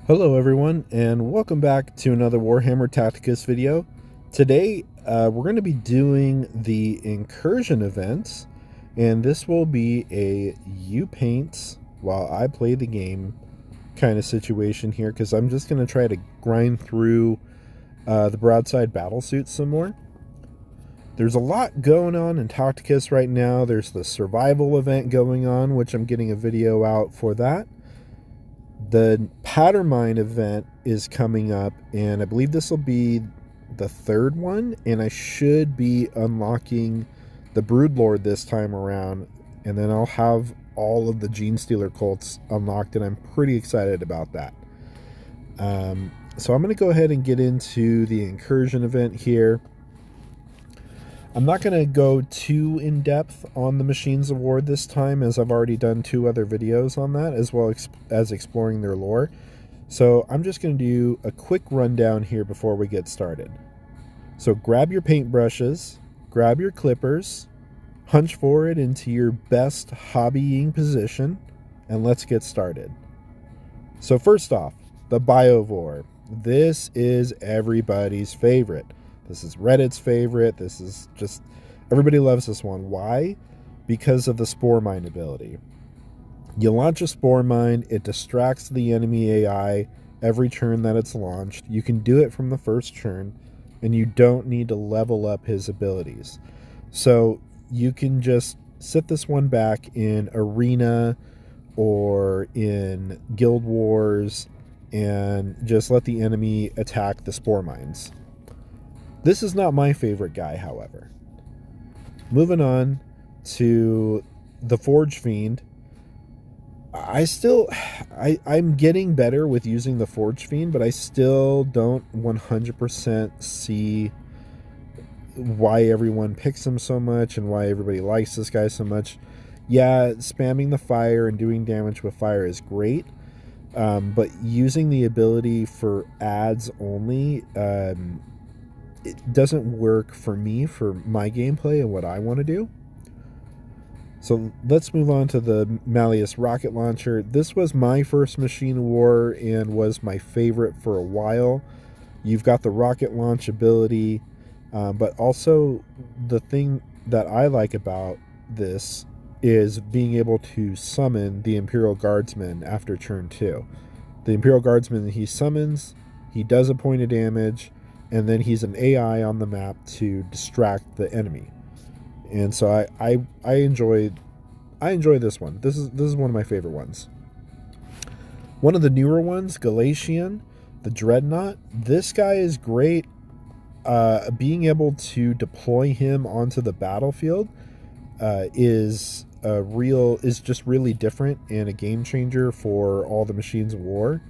Hello everyone, and welcome back to another Warhammer Tacticus video. Today we're going to be doing the incursion event, and this will be a you paint while I play the game kind of situation here, because I'm just going to try to grind through the broadside battle suits some more. There's a lot going on in Tacticus right now. There's the survival event going on, which I'm getting a video out for that. The Pattern Mine event is coming up, and I believe this will be the third one, and I should be unlocking the Broodlord this time around, and then I'll have all of the Gene Stealer cults unlocked, and I'm pretty excited about that. So I'm going to go ahead and get into the incursion event here. I'm not going to go too in-depth on the Machines of War this time, as I've already done 2 other videos on that, as well as exploring their lore. So I'm just going to do a quick rundown here before we get started. So grab your paintbrushes, grab your clippers, hunch forward into your best hobbying position, and let's get started. So first off, the Biovore. This is everybody's favorite. This is Reddit's favorite. This is just, everybody loves this one. Why? Because of the Spore Mine ability. You launch a Spore Mine, it distracts the enemy AI every turn that it's launched. You can do it from the first turn, and you don't need to level up his abilities. So you can just sit this one back in Arena or in Guild Wars and just let the enemy attack the Spore Mines. This is not my favorite guy, however. Moving on to the Forge Fiend. I'm getting better with using the Forge Fiend, but I still don't 100% see why everyone picks him so much and why everybody likes this guy so much. Yeah, spamming the fire and doing damage with fire is great, but using the ability for adds only, it doesn't work for me, for my gameplay and what I want to do. So let's move on to the Malleus rocket launcher. This was my first Machine of War and was my favorite for a while. You've got the rocket launch ability, but also the thing that I like about this is being able to summon the Imperial Guardsman after turn 2. The Imperial Guardsman he summons, he does a point of damage, and then he's an AI on the map to distract the enemy. And so I enjoy this one. This is one of my favorite ones. One of the newer ones, Galatian, the Dreadnought. This guy is great. Being able to deploy him onto the battlefield is just really different and a game changer for all the Machines of War.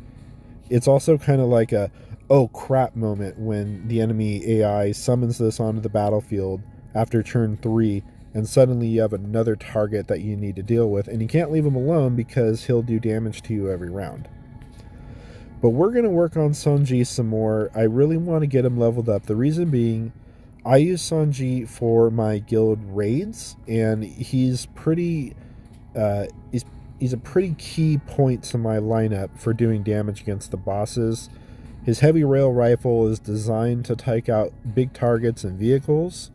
It's also kind of like a oh crap moment when the enemy AI summons this onto the battlefield after turn 3, and suddenly you have another target that you need to deal with, and you can't leave him alone because he'll do damage to you every round. But we're going to work on Sonji some more. I really want to get him leveled up. The reason being, I use Sonji for my guild raids, and he's pretty he's a pretty key point to my lineup for doing damage against the bosses. His heavy rail rifle is designed to take out big targets and vehicles.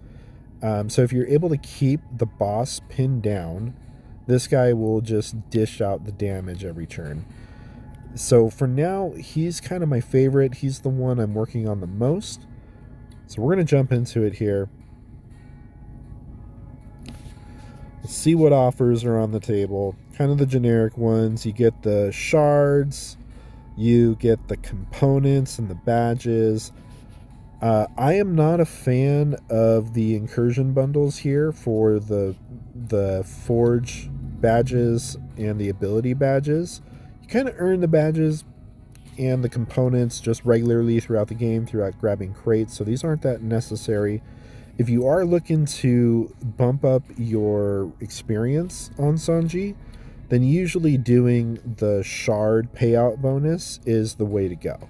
So if you're able to keep the boss pinned down, this guy will just dish out the damage every turn. So for now, he's kind of my favorite. He's the one I'm working on the most. So we're going to jump into it here. Let's see what offers are on the table. Kind of the generic ones. You get the shards. You get the components and the badges. I am not a fan of the incursion bundles here for the forge badges and the ability badges. You kind of earn the badges and the components just regularly throughout the game, throughout grabbing crates, so these aren't that necessary. If you are looking to bump up your experience on Sonji, then usually doing the shard payout bonus is the way to go.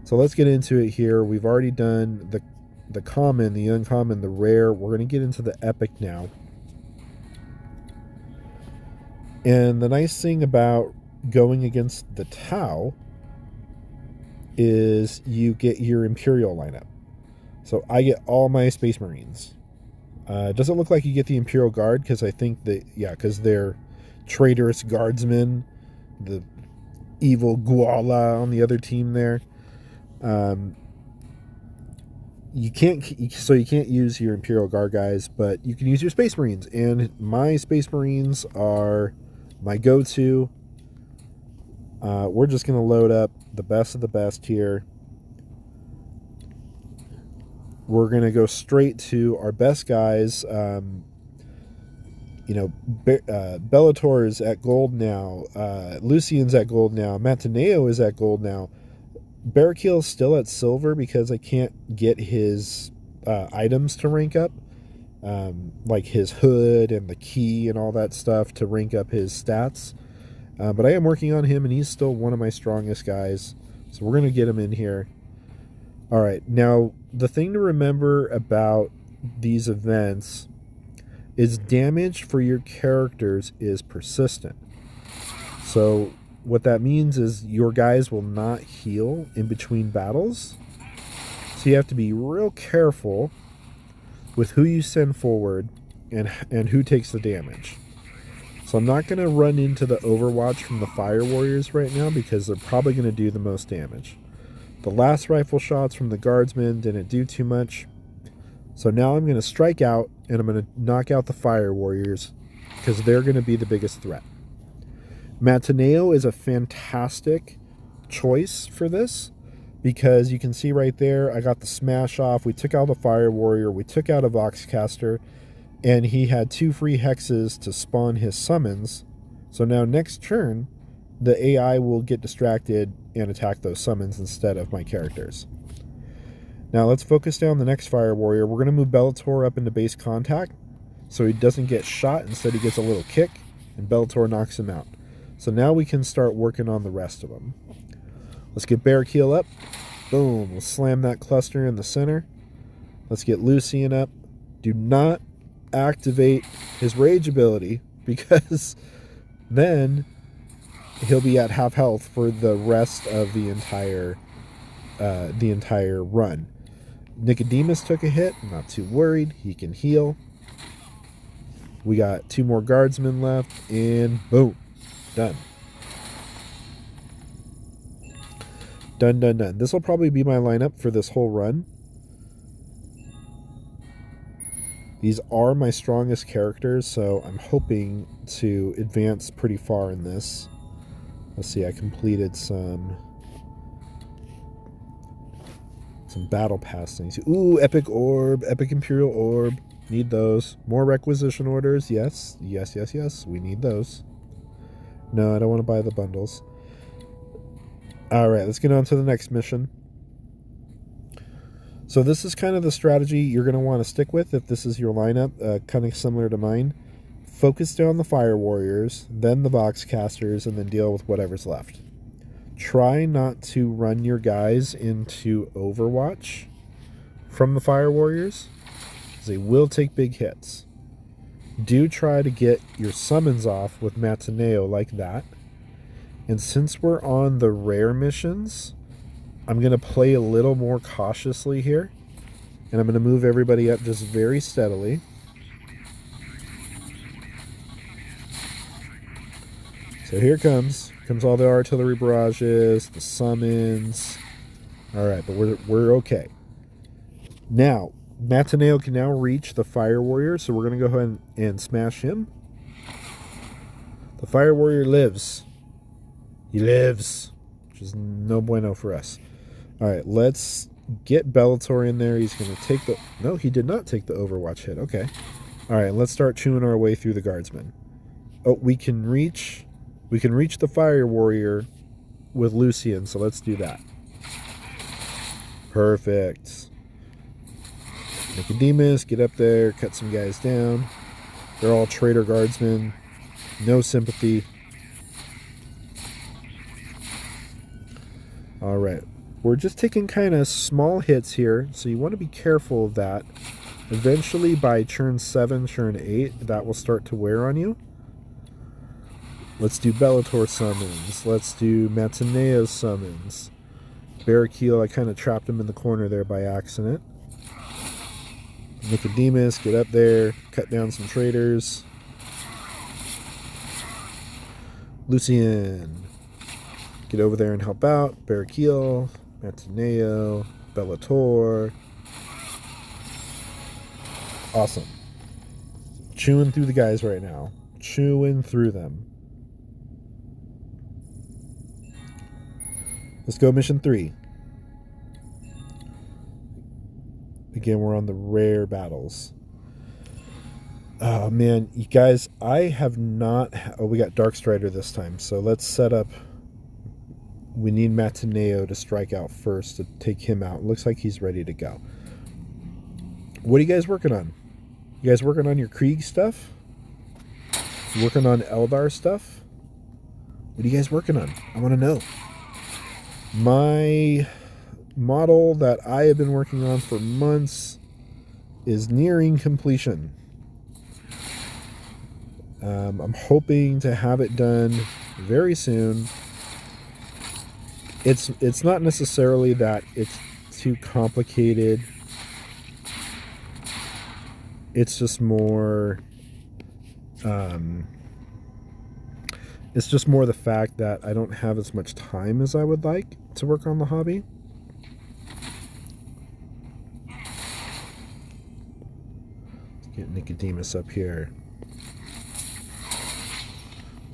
So let's get into it here. We've already done the common, the uncommon, the rare. We're going to get into the epic now. And the nice thing about going against the Tau is you get your Imperial lineup. So I get all my Space Marines. Doesn't look like you get the Imperial Guard because I think that, yeah, because they're traitorous guardsmen, the evil Guala on the other team there. You can't use your Imperial Guard guys, but you can use your Space Marines, and my Space Marines are my go-to. We're just going to load up the best of the best here. We're going to go straight to our best guys. Bellator is at gold now. Lucian's at gold now. Matineo is at gold now. Barrakiel is still at silver because I can't get his items to rank up. Like his hood and the key and all that stuff to rank up his stats. But I am working on him, and he's still one of my strongest guys. So we're going to get him in here. All right, now the thing to remember about these events is damage for your characters is persistent. So what that means is your guys will not heal in between battles. So you have to be real careful with who you send forward and who takes the damage. So I'm not going to run into the Overwatch from the Fire Warriors right now because they're probably going to do the most damage. The last rifle shots from the Guardsmen didn't do too much. So now I'm going to strike out and I'm going to knock out the Fire Warriors because they're going to be the biggest threat. Matineo is a fantastic choice for this because you can see right there, I got the smash off. We took out a Fire Warrior. We took out a Voxcaster. And he had 2 free hexes to spawn his summons. So now next turn, the AI will get distracted and attack those summons instead of my characters. Now let's focus down the next Fire Warrior. We're going to move Bellator up into base contact so he doesn't get shot. Instead he gets a little kick and Bellator knocks him out. So now we can start working on the rest of them. Let's get Barrakiel up. Boom. We'll slam that cluster in the center. Let's get Lucian up. Do not activate his rage ability because then he'll be at half health for the rest of the entire run. Nicodemus took a hit. I'm not too worried. He can heal. We got 2 more guardsmen left, and boom, done. Done. This will probably be my lineup for this whole run. These are my strongest characters, so I'm hoping to advance pretty far in this. Let's see, I completed some battle pass things. Ooh, epic orb, epic imperial orb. Need those. More requisition orders. Yes. We need those. No, I don't want to buy the bundles. All right, let's get on to the next mission. So this is kind of the strategy you're going to want to stick with if this is your lineup, kind of similar to mine. Focus down the Fire Warriors, then the Voxcasters, and then deal with whatever's left. Try not to run your guys into Overwatch from the Fire Warriors, because they will take big hits. Do try to get your summons off with Matineo like that. And since we're on the rare missions, I'm going to play a little more cautiously here. And I'm going to move everybody up just very steadily. So here comes all the artillery barrages, the summons. All right, but we're okay. Now, Matineo can now reach the Fire Warrior, so we're going to go ahead and smash him. The Fire Warrior lives. He lives, which is no bueno for us. All right, let's get Bellator in there. He's going to take the... No, he did not take the Overwatch hit. Okay. All right, let's start chewing our way through the Guardsmen. Oh, we can reach the Fire Warrior with Lucian, so let's do that. Perfect. Nicodemus, get up there, cut some guys down. They're all traitor guardsmen. No sympathy. All right. We're just taking kind of small hits here, so you want to be careful of that. Eventually, by turn 7, turn 8, that will start to wear on you. Let's do Bellator summons. Let's do Matineo summons. Barracuda, I kind of trapped him in the corner there by accident. Nicodemus, get up there, cut down some traitors. Lucian, get over there and help out. Barracuda, Matineo, Bellator. Awesome. Chewing through the guys right now. Chewing through them. Let's go mission 3. Again, we're on the rare battles. Oh, man. You guys, I have not... Oh, we got Dark Strider this time. So let's set up... We need Matineo to strike out first to take him out. Looks like he's ready to go. What are you guys working on? You guys working on your Krieg stuff? Working on Eldar stuff? What are you guys working on? I want to know. My model that I have been working on for months is nearing completion. I'm hoping to have it done very soon. It's not necessarily that it's too complicated. It's just more it's just more the fact that I don't have as much time as I would like to work on the hobby. Let's get Nicodemus up here.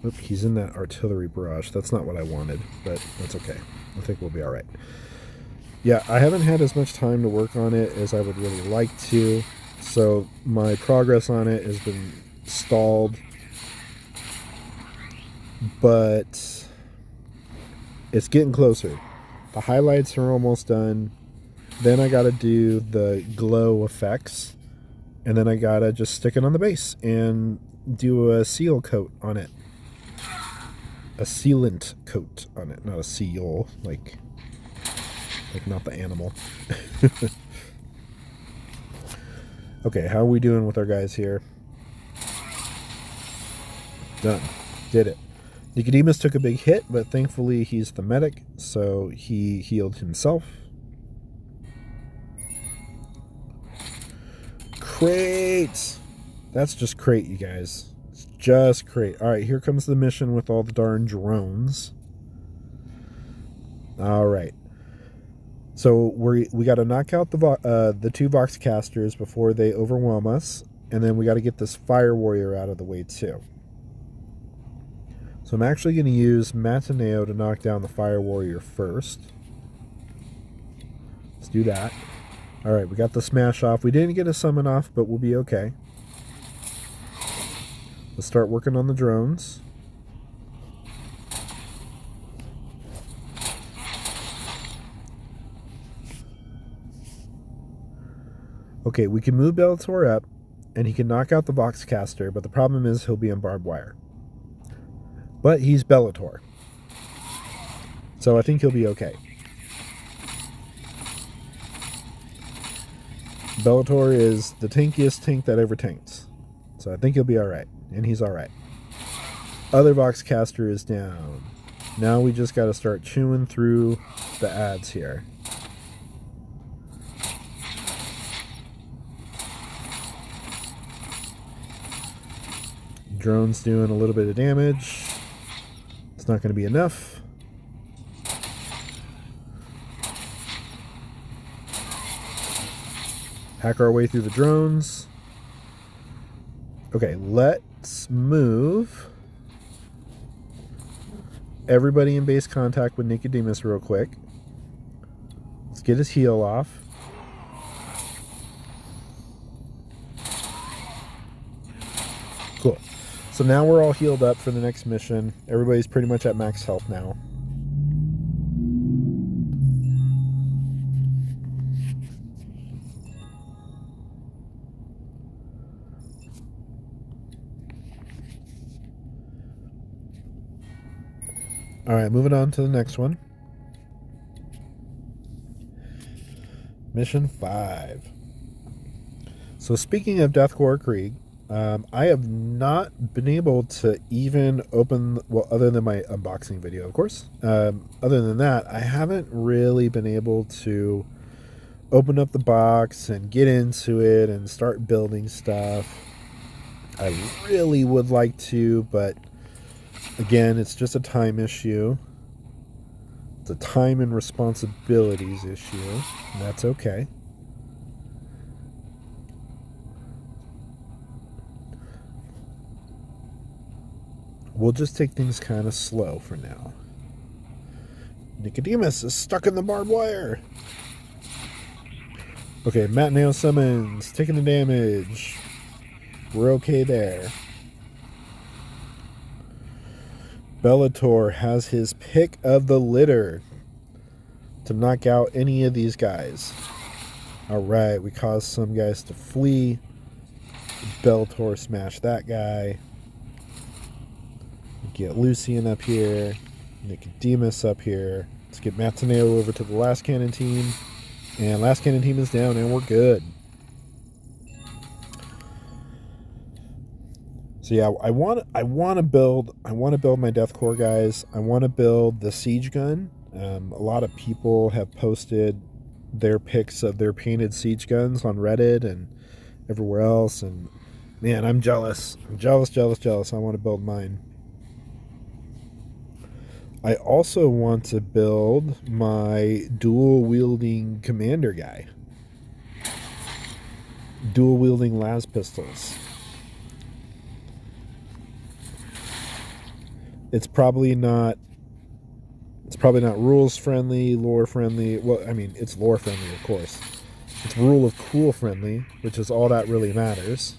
Oop, he's in that artillery barrage. That's not what I wanted, but that's okay. I think we'll be all right. Yeah, I haven't had as much time to work on it as I would really like to, so my progress on it has been stalled. But it's getting closer. The highlights are almost done. Then I got to do the glow effects, and then I got to just stick it on the base and do a seal coat on it. A sealant coat on it, not a seal, like not the animal. Okay, how are we doing with our guys here? Done. Did it. Nicodemus took a big hit, but thankfully he's the medic, so he healed himself. Crate! That's just crate, you guys. It's just crate. Alright, here comes the mission with all the darn drones. Alright. So we got to knock out the 2 Vox casters before they overwhelm us, and then we got to get this fire warrior out of the way too. So I'm actually going to use Matineo to knock down the fire warrior first. Let's do that. Alright, we got the smash off. We didn't get a summon off, but we'll be okay. Let's start working on the drones. Okay, we can move Bellator up, and he can knock out the Vox caster, but the problem is he'll be in barbed wire. But he's Bellator, so I think he'll be okay. Bellator is the tankiest tank that ever tanks, so I think he'll be alright, and he's alright. Other Vox caster is down. Now we just got to start chewing through the ads here. Drone's doing a little bit of damage. It's not going to be enough. Hack our way through the drones. Okay, let's move everybody in base contact with Nicodemus real quick. Let's get his heal off. Cool. So now we're all healed up for the next mission. Everybody's pretty much at max health now. Alright, moving on to the next one. Mission 5. So speaking of Deathcore Krieg, I have not been able to even open, well, other than my unboxing video, of course. Other than that, I haven't really been able to open up the box and get into it and start building stuff. I really would like to, but again, it's just a time issue. It's a time and responsibilities issue, and that's okay. We'll just take things kind of slow for now. Nicodemus is stuck in the barbed wire. Okay, Matineo summons, taking the damage. We're okay there. Bellator has his pick of the litter to knock out any of these guys. Alright, we caused some guys to flee. Bellator smashed that guy. Get Lucian up here. Nicodemus up here. Let's get Matineo over to the last cannon team. And last cannon team is down and we're good. So yeah, I want to build my deathcore guys. I want to build the siege gun. A lot of people have posted their pics of their painted siege guns on Reddit and everywhere else, and man, I'm jealous. I'm jealous. I want to build mine. I also want to build my dual wielding commander guy. Dual wielding las pistols. It's probably not rules friendly, lore friendly. Well, I mean, it's lore friendly, of course. It's rule of cool friendly, which is all that really matters.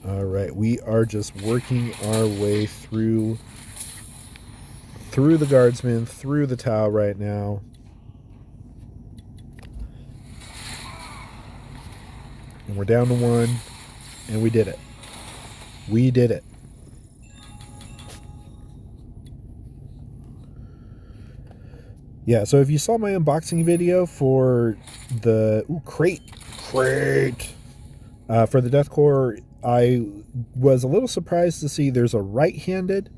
All right, we are just working our way through the guardsmen, through the Tau right now. And we're down to one, and we did it. We did it. Yeah, so if you saw my unboxing video for the crate for the Deathcore, I was a little surprised to see there's a right-handed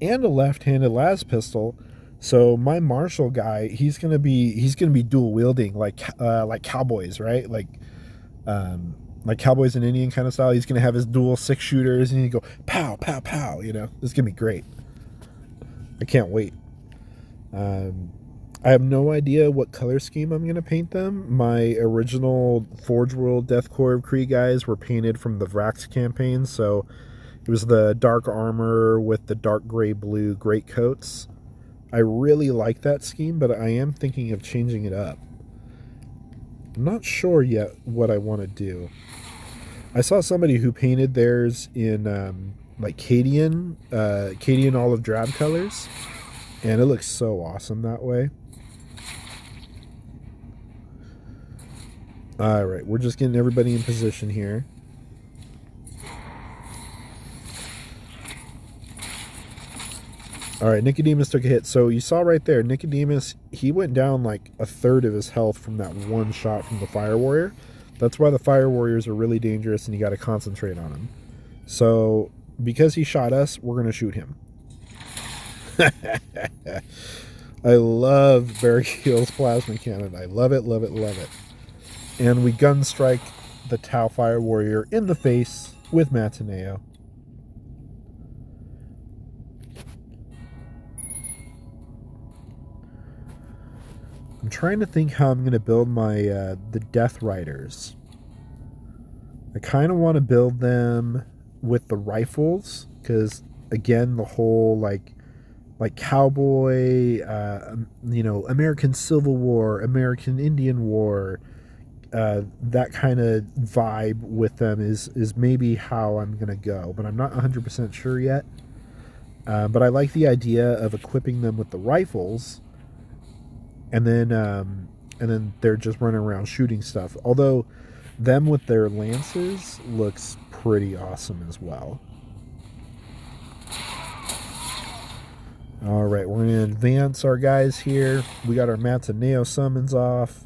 and a left-handed las pistol. So my martial guy, he's gonna be dual wielding like cowboys, right? Like cowboys in Indian kind of style. He's gonna have his dual 6-shooters and he go pow pow pow. You know, this is gonna be great. I can't wait. I have no idea what color scheme I'm going to paint them. My original Forge World Deathcore of Kree guys were painted from the Vrax campaign, so it was the dark armor with the dark gray blue greatcoats. I really like that scheme, but I am thinking of changing it up. I'm not sure yet what I want to do. I saw somebody who painted theirs in like Cadian olive drab colors, and it looks so awesome that way. Alright, we're just getting everybody in position here. Alright, Nicodemus took a hit. So you saw right there, Nicodemus, he went down like a third of his health from that one shot from the Fire Warrior. That's why the Fire Warriors are really dangerous and you got to concentrate on them. So, because he shot us, we're going to shoot him. I love Barracuda's plasma cannon. I love it, love it, love it. And we gun strike the Tau Fire Warrior in the face with Matineo. I'm trying to think how I'm going to build my the Death Riders. I kind of want to build them with the rifles because, again, the whole like cowboy, American Civil War, American Indian War. That kind of vibe with them is maybe how I'm going to go, but I'm not 100% sure yet. But I like the idea of equipping them with the rifles, and then they're just running around shooting stuff. Although them with their lances looks pretty awesome as well. All right, we're going to advance our guys here. We got our Mataneo summons off.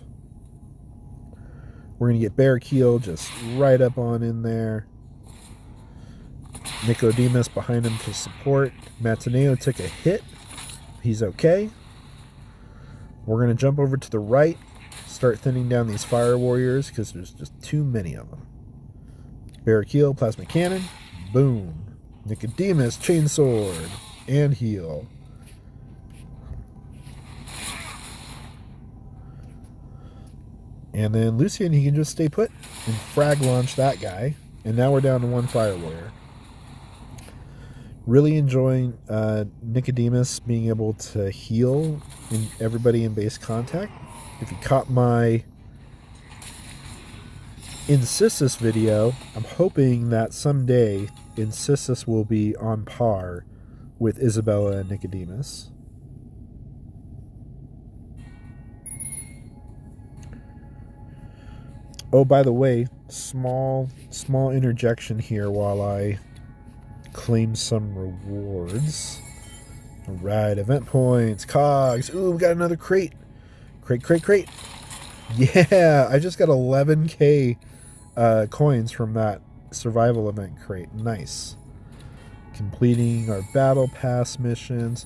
We're going to get Barrakiel just right up on in there. Nicodemus behind him to support. Mataneo took a hit. He's okay. We're going to jump over to the right. Start thinning down these fire warriors because there's just too many of them. Barrakiel, plasma cannon. Boom. Nicodemus, chainsword. And heal. And then Lucian, he can just stay put and frag launch that guy. And now we're down to one fire warrior. Really enjoying Nicodemus being able to heal everybody in base contact. If you caught my Incisus video, I'm hoping that someday Incisus will be on par with Isabella and Nicodemus. Oh, by the way, small interjection here while I claim some rewards. All right, event points, cogs. Ooh, we got another crate. Crate. Yeah, I just got 11k coins from that survival event crate. Nice. Completing our battle pass missions.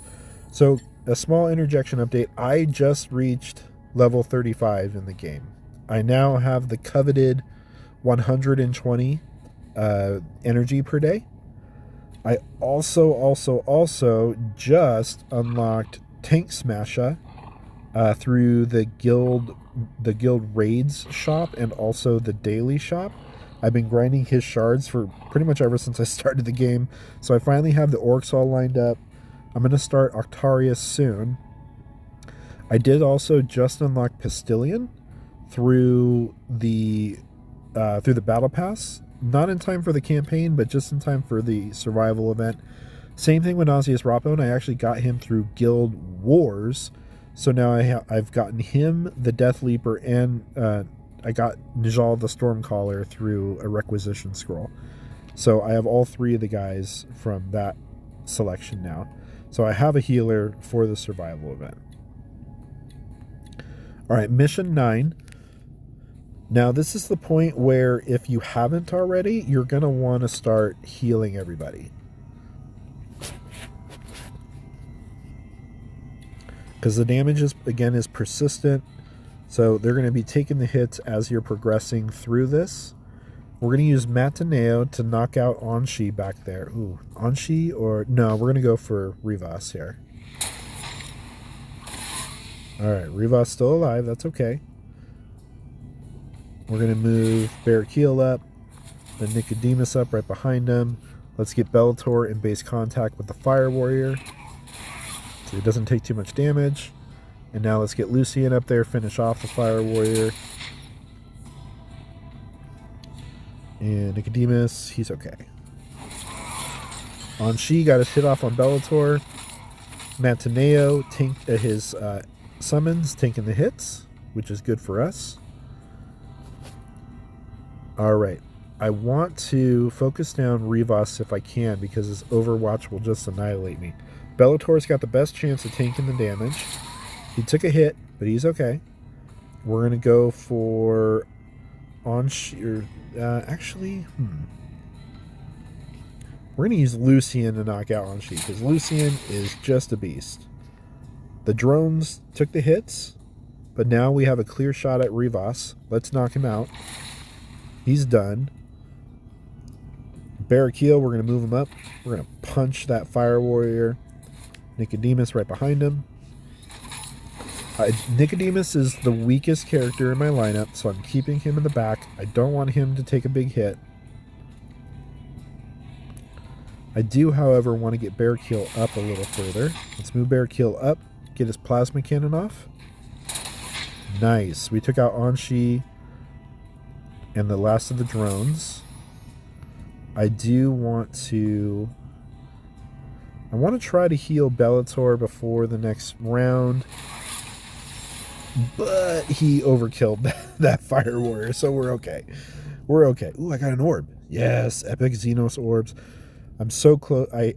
So, a small interjection update. I just reached level 35 in the game. I now have the coveted 120 energy per day. I also just unlocked Tank Smasher through the guild raids shop and also the daily shop. I've been grinding his shards for pretty much ever since I started the game, so I finally have the orcs all lined up. I'm going to start Octarius soon. I did also just unlock Pistilion through the battle pass. Not in time for the campaign, but just in time for the survival event. Same thing with Nauseous Rapone. I actually got him through Guild Wars. So now I've gotten him, the Death Leaper, and I got Nijal the Stormcaller through a requisition scroll. So I have all three of the guys from that selection now. So I have a healer for the survival event. All right, mission 9. Now, this is the point where if you haven't already, you're going to want to start healing everybody. Because the damage, is persistent. So they're going to be taking the hits as you're progressing through this. We're going to use Mataneo to knock out Anshi back there. Ooh, Anshi or... No, we're going to go for Rivas here. Alright, Rivas still alive. That's okay. We're going to move Barrakiel up, then Nicodemus up right behind him. Let's get Bellator in base contact with the Fire Warrior so he doesn't take too much damage. And now let's get Lucian up there, finish off the Fire Warrior. And Nicodemus, he's okay. Anshi got his hit off on Bellator. Mataneo tanked his summons, tanking the hits, which is good for us. Alright, I want to focus down Rivas if I can because his Overwatch will just annihilate me. Bellator's got the best chance of tanking the damage. He took a hit, but he's okay. We're going to go for Anshi, we're going to use Lucian to knock out Anshi because Lucian is just a beast. The drones took the hits, but now we have a clear shot at Rivas. Let's knock him out. He's done. Barrakiel, we're going to move him up. We're going to punch that Fire Warrior. Nicodemus right behind him. Nicodemus is the weakest character in my lineup, so I'm keeping him in the back. I don't want him to take a big hit. I do, however, want to get Barrakiel up a little further. Let's move Barrakiel up, get his plasma cannon off. Nice. We took out Anshi and the last of the drones. I do want to... I want to try to heal Bellator before the next round. But he overkilled that Fire Warrior, so we're okay. We're okay. Ooh, I got an orb. Yes, epic Xenos orbs. I'm so close. I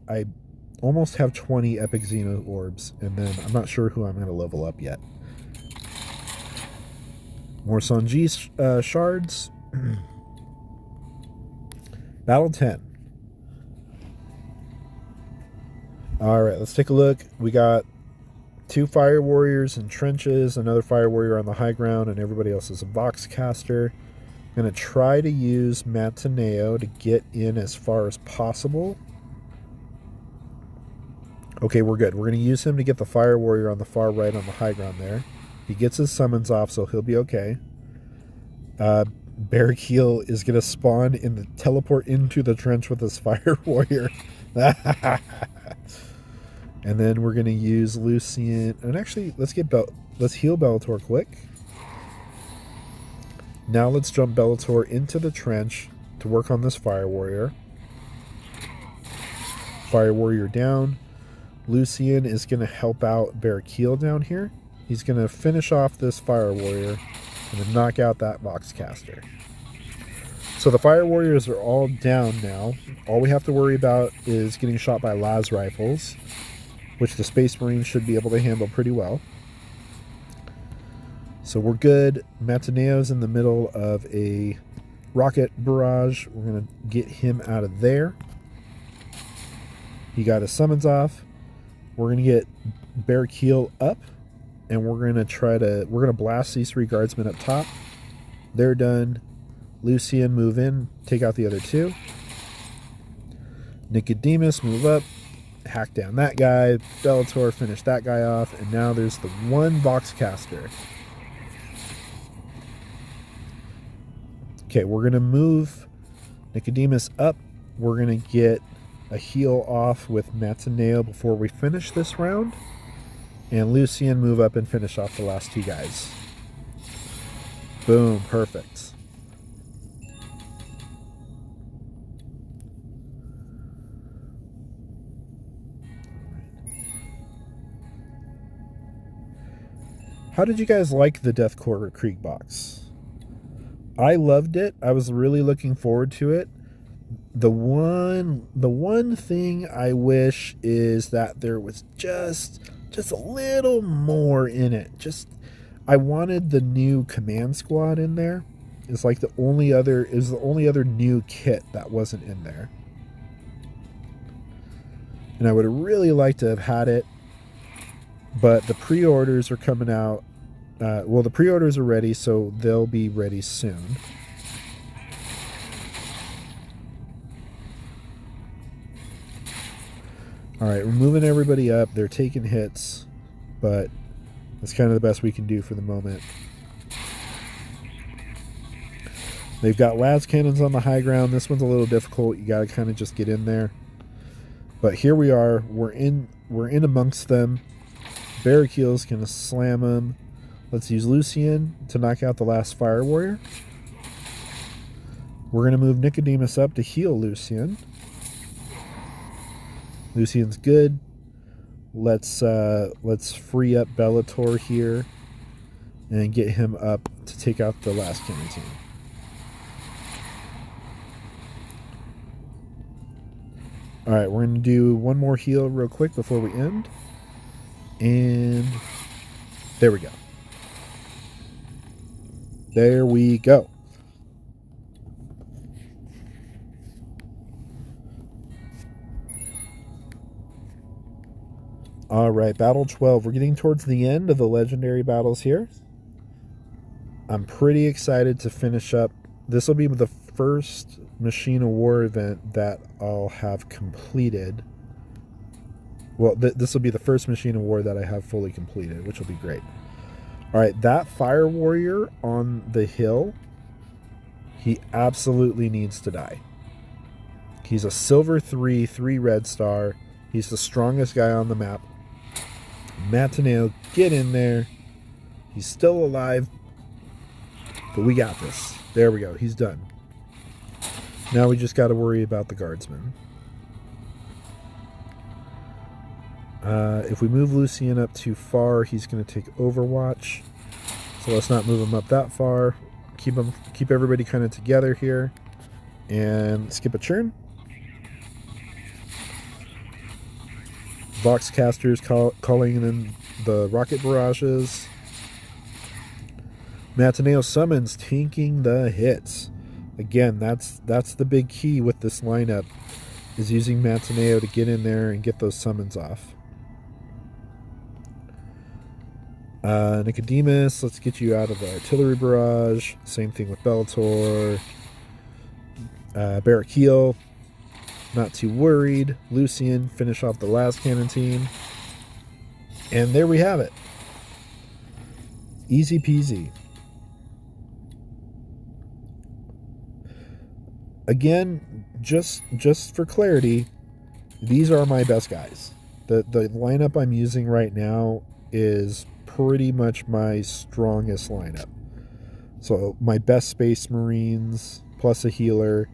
almost have 20 epic Xeno orbs, and then I'm not sure who I'm going to level up yet. More Tson G shards. Battle 10. Alright, let's take a look. We got 2 fire warriors in trenches, another fire warrior on the high ground, and everybody else is a box caster. I'm going to try to use Matineo to get in as far as possible. Okay, we're good. We're going to use him to get the fire warrior on the far right on the high ground there. He gets his summons off, so he'll be okay. Barrackeel is going to spawn in the teleport into the trench with his fire warrior. And then we're going to use Lucian. And actually, let's heal Bellator quick. Now let's jump Bellator into the trench to work on this fire warrior. Fire warrior down. Lucian is going to help out Barrackeel down here. He's going to finish off this fire warrior and then knock out that box caster. So the fire warriors are all down now. All we have to worry about is getting shot by las rifles, which the Space Marines should be able to handle pretty well. So we're good. Matineo's in the middle of a rocket barrage. We're going to get him out of there. He got his summons off. We're going to get Barrackeel up, and we're going to blast these 3 guardsmen up top. They're done. Lucian, move in, take out the other 2. Nicodemus, move up, hack down that guy. Bellator, finish that guy off, and now there's the 1 box caster. Okay, we're going to move Nicodemus up. We're going to get a heal off with Matineo before we finish this round. And Lucian, move up and finish off the last 2 guys. Boom, perfect. How did you guys like the Deathcore Krieg box? I loved it. I was really looking forward to it. The one thing I wish is that there was just a little more in it. I wanted the new command squad in there. It's like the only other new kit that wasn't in there. And I would have really liked to have had it, but the pre-orders are coming out. Well, the pre-orders are ready, so they'll be ready soon. Alright, we're moving everybody up. They're taking hits, but that's kind of the best we can do for the moment. They've got las cannons on the high ground. This one's a little difficult. You got to kind of just get in there. But here we are. We're in amongst them. Barrackeel's going to slam them. Let's use Lucian to knock out the last fire warrior. We're going to move Nicodemus up to heal Lucian. Lucian's good. Let's free up Bellator here and get him up to take out the last cannon team. Alright, we're going to do one more heal real quick before we end. And there we go. There we go. Alright, Battle 12. We're getting towards the end of the legendary battles here. I'm pretty excited to finish up. This will be the first Machine of War event that I'll have completed. Well, this will be the first Machine of War that I have fully completed, which will be great. Alright, that Fire Warrior on the hill, he absolutely needs to die. He's a silver 3 red star. He's the strongest guy on the map. Matineo, get in there. He's still alive, but we got this. There we go. He's done. Now we just got to worry about the guardsmen. If we move Lucian up too far, he's going to take Overwatch. So let's not move him up that far. Keep everybody kind of together here, and skip a turn. Voxcasters calling in the rocket barrages. Matineo summons tanking the hits. Again, that's the big key with this lineup, is using Matineo to get in there and get those summons off. Nicodemus, let's get you out of the artillery barrage. Same thing with Bellator. Barrakiel, not too worried. Lucian, finish off the last cannon team. And there we have it. Easy peasy. Again, just for clarity, these are my best guys. The lineup I'm using right now is pretty much my strongest lineup. So my best Space Marines plus a healer.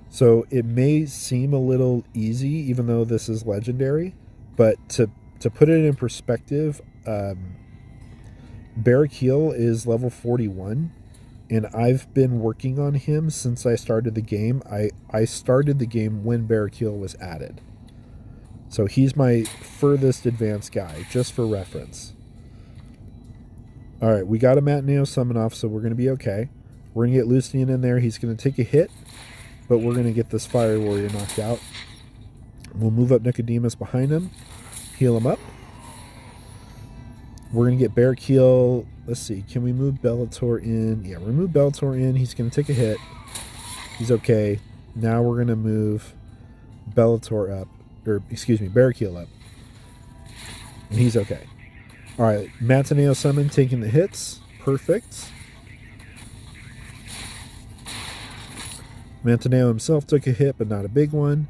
So it may seem a little easy, even though this is legendary, but to put it in perspective, Barrakiel is level 41, and I've been working on him since I started the game. I started the game when Barrakiel was added. So he's my furthest advanced guy, just for reference. Alright, we got a Matineo summon off, so we're going to be okay. We're going to get Lucian in there. He's going to take a hit, but we're going to get this Fire Warrior knocked out. We'll move up Nicodemus behind him, heal him up. We're going to get Barrakiel. Let's see, can we move Bellator in? Yeah, we'll move Bellator in. He's going to take a hit. He's okay. Now we're going to move Bellator up, or excuse me, Barrakiel up. And he's okay. Alright, Matineo summon taking the hits. Perfect. Matineo himself took a hit, but not a big one.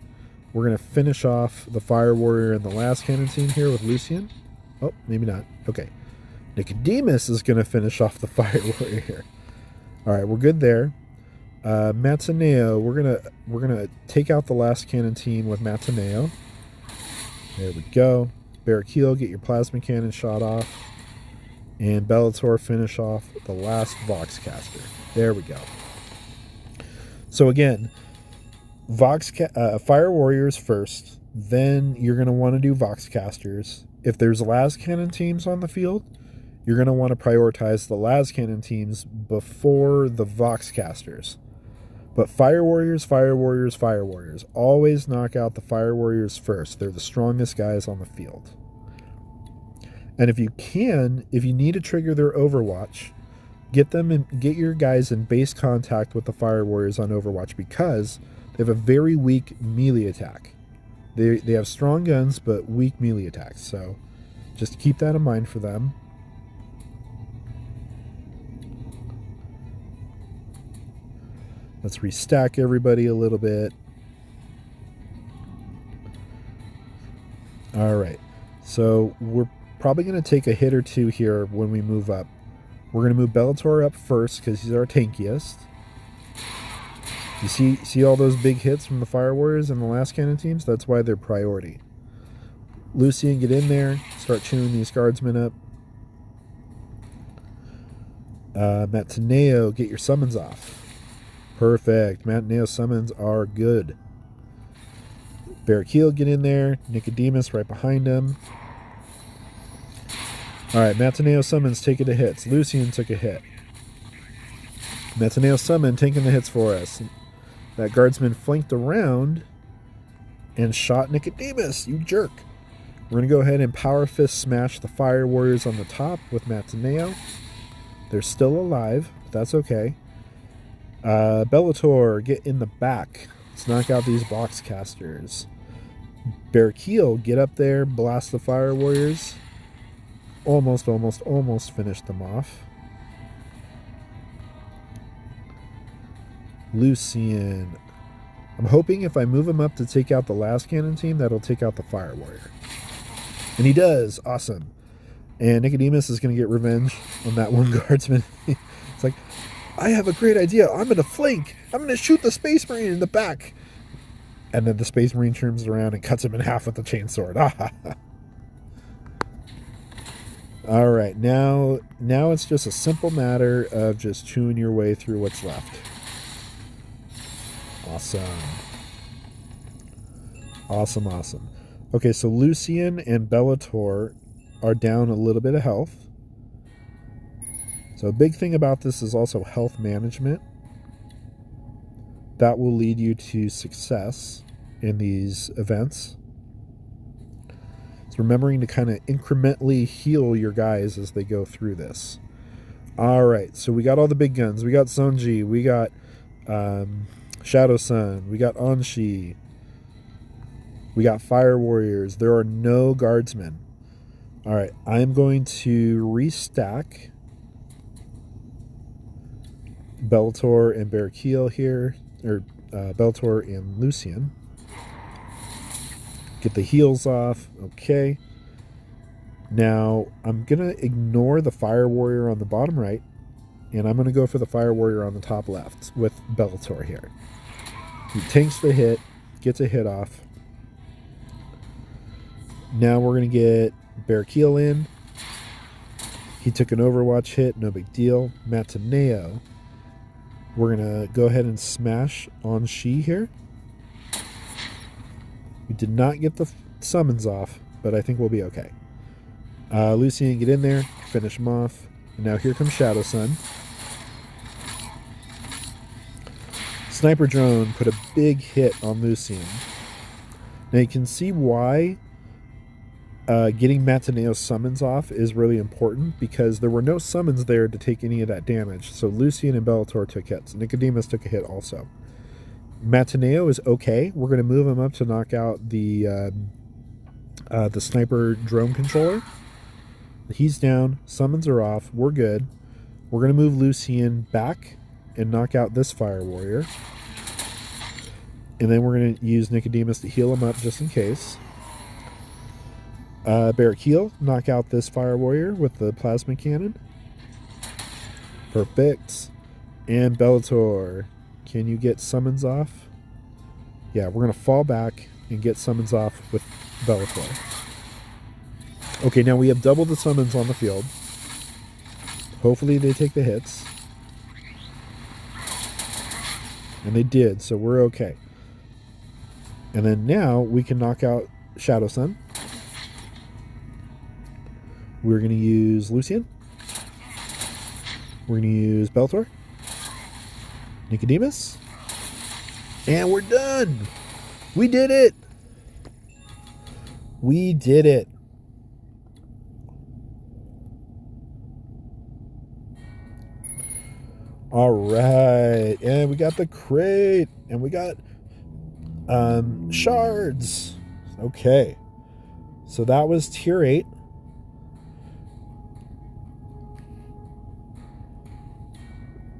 We're going to finish off the Fire Warrior in the last cannon team here with Lucian. Oh, maybe not. Okay. Nicodemus is going to finish off the Fire Warrior here. Alright, we're good there. Matineo, we're gonna take out the last cannon team with Matineo. There we go. Barrakiel, get your plasma cannon shot off. And Bellator, finish off the last Voxcaster. There we go. So again, Fire Warriors first. Then you're going to want to do Voxcasters. If there's last cannon teams on the field, you're going to want to prioritize the last cannon teams before the Voxcasters. But Fire Warriors, Fire Warriors, Fire Warriors. Always knock out the Fire Warriors first. They're the strongest guys on the field. And if you need to trigger their Overwatch, get your guys in base contact with the Fire Warriors on Overwatch, because they have a very weak melee attack. They have strong guns, but weak melee attacks. So just keep that in mind for them. Let's restack everybody a little bit. Alright, so we're probably going to take a hit or two here when we move up. We're going to move Bellator up first because he's our tankiest. You see all those big hits from the Fire Warriors and the last cannon teams? That's why they're priority. Lucian, get in there. Start chewing these guardsmen up. Matineo, get your summons off. Perfect. Matineo summons are good. Barrakiel, get in there. Nicodemus right behind him. Alright, Matineo summons taking the hits. Lucian took a hit. Matineo summon taking the hits for us. That guardsman flanked around and shot Nicodemus, you jerk. We're going to go ahead and Power Fist smash the Fire Warriors on the top with Matineo. They're still alive, but that's okay. Bellator, get in the back. Let's knock out these Voxcasters. Barrakiel, get up there, blast the Fire Warriors. Almost finished them off. Lucian. I'm hoping if I move him up to take out the last cannon team, that'll take out the Fire Warrior. And he does. Awesome. And Nicodemus is going to get revenge on that one guardsman. It's like, I have a great idea. I'm going to flank. I'm going to shoot the Space Marine in the back. And then the Space Marine turns around and cuts him in half with the chainsword. All right, now it's just a simple matter of just chewing your way through what's left. Awesome. Awesome. Okay, so Lucian and Bellator are down a little bit of health. So a big thing about this is also health management. That will lead you to success in these events. So remembering to kind of incrementally heal your guys as they go through this. All right, so we got all the big guns. We got Sonji. We got Shadow Sun. We got Anshi. We got Fire Warriors. There are no guardsmen. All right, I'm going to restack Bellator and Barrakiel here, or Bellator and Lucian. Get the heals off. Okay. Now, I'm going to ignore the Fire Warrior on the bottom right, and I'm going to go for the Fire Warrior on the top left with Bellator here. He tanks the hit, gets a hit off. Now we're going to get Barrakiel in. He took an Overwatch hit, no big deal. Matineo. We're going to go ahead and smash on She here. We did not get the summons off, but I think we'll be okay. Lucian, get in there, finish him off. And now here comes Shadow Sun. Sniper drone put a big hit on Lucian. Now you can see why getting Matineo's summons off is really important, because there were no summons there to take any of that damage. So Lucian and Bellator took hits. Nicodemus took a hit also. Matineo is okay. We're going to move him up to knock out the sniper drone controller. He's down. Summons are off. We're good. We're going to move Lucian back and knock out this Fire Warrior. And then we're going to use Nicodemus to heal him up just in case. Barrakiel, knock out this Fire Warrior with the Plasma Cannon. Perfect. And Bellator, can you get summons off? Yeah, we're going to fall back and get summons off with Bellator. Okay, now we have double the summons on the field. Hopefully they take the hits. And they did, so we're okay. And then now we can knock out Shadow Sun. We're going to use Lucian. We're going to use Bellator. Nicodemus. And we're done. We did it. We did it. All right. And we got the crate. And we got shards. Okay. So that was tier 8.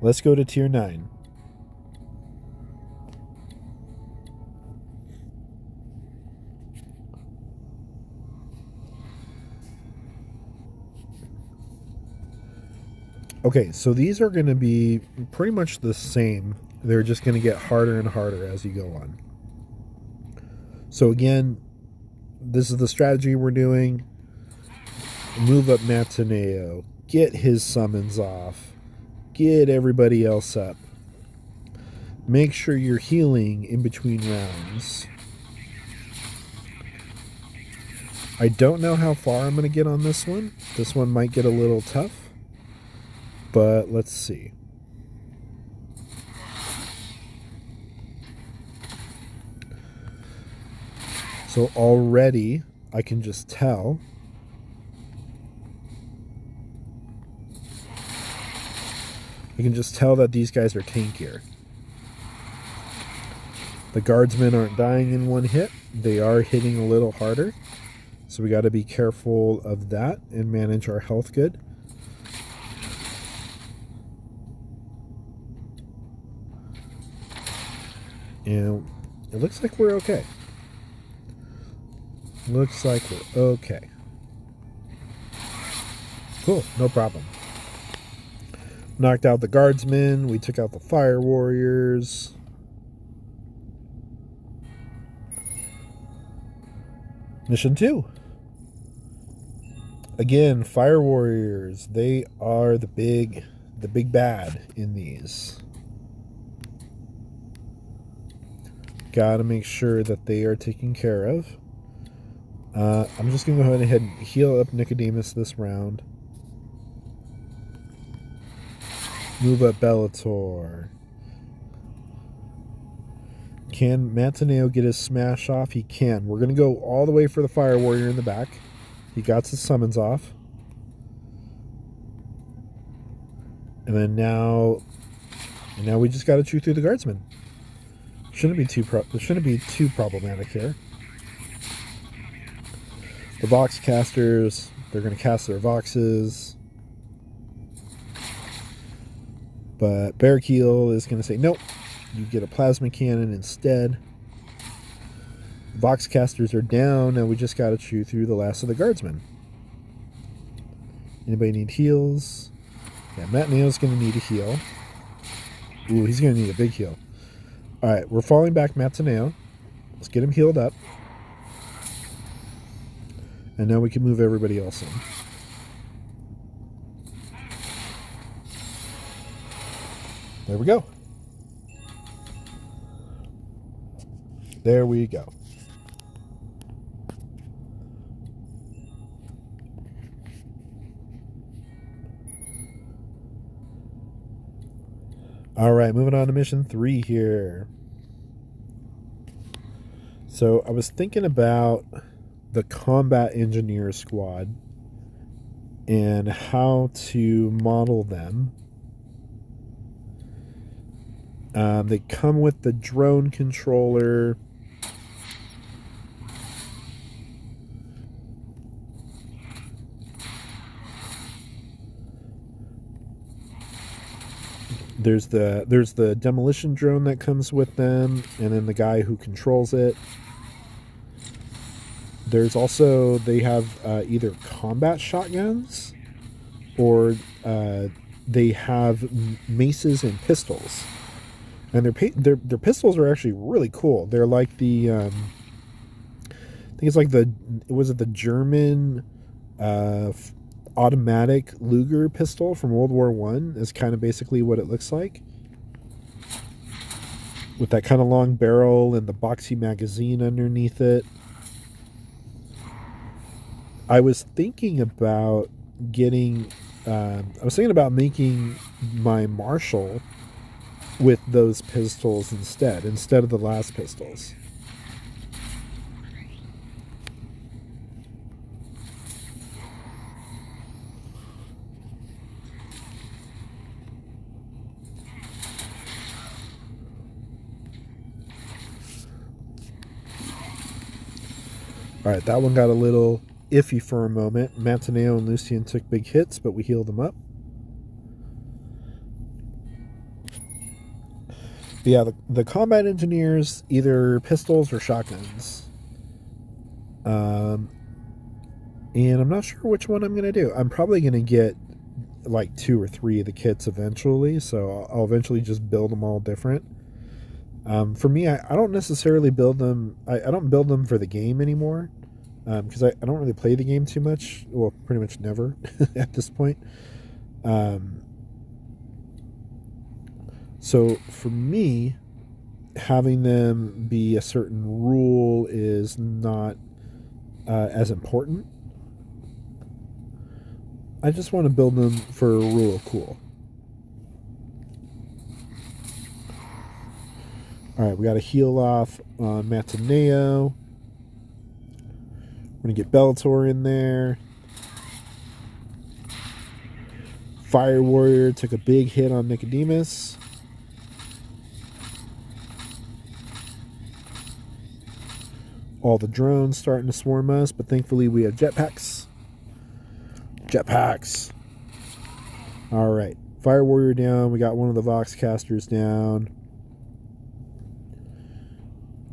Let's go to tier 9. Okay, so these are going to be pretty much the same. They're just going to get harder and harder as you go on. So again, this is the strategy we're doing. Move up Matineo. Get his summons off. Get everybody else up. Make sure you're healing in between rounds. I don't know how far I'm going to get on this one. This one might get a little tough. But let's see. So already I can just tell that these guys are tankier. The guardsmen aren't dying in one hit. They are hitting a little harder. So we got to be careful of that and manage our health good. And it looks like we're okay. Looks like we're okay. Cool, no problem. Knocked out the guardsmen. We took out the fire warriors. Mission 2. Again, fire warriors. They are the big bad in these. Got to make sure that they are taken care of. I'm just going to go ahead and heal up Nicodemus this round. Move up Bellator. Can Matineo get his smash off? He can. We're going to go all the way for the Fire Warrior in the back. He got his summons off. And then now we just got to chew through the Guardsmen. Shouldn't be too problematic here. The Vox casters, they're going to cast their Voxes. But Barrakiel is going to say, nope, you get a Plasma Cannon instead. Vox casters are down, and we just got to chew through the last of the Guardsmen. Anybody need heals? Yeah, Matineo's going to need a heal. Ooh, he's going to need a big heal. Alright, we're falling back Matineo. Let's get him healed up. And now we can move everybody else in. There we go. There we go. All right, moving on to mission 3 here. So I was thinking about the combat engineer squad and how to model them. They come with the drone controller. There's the demolition drone that comes with them, and then the guy who controls it. There's also, they have either combat shotguns or they have maces and pistols. And their pistols are actually really cool. They're like the I think it's like the German automatic Luger pistol from World War I is kind of basically what it looks like, with that kind of long barrel and the boxy magazine underneath it. I was thinking about making my Marshal with those pistols instead of the last pistols. Alright, that one got a little iffy for a moment. Matineo and Lucian took big hits, but we healed them up. But yeah, the combat engineers, either pistols or shotguns. And I'm not sure which one I'm going to do. I'm probably going to get like 2 or 3 of the kits eventually, so I'll eventually just build them all different. For me, I don't necessarily build them. I don't build them for the game anymore, because I don't really play the game too much. Well, pretty much never at this point. So for me, having them be a certain rule is not as important. I just want to build them for a rule of cool. Alright, we got a heal off on Matineo. We're going to get Bellator in there. Fire Warrior took a big hit on Nicodemus. All the drones starting to swarm us, but thankfully we have jetpacks. Jetpacks! Alright, Fire Warrior down. We got one of the Vox casters down.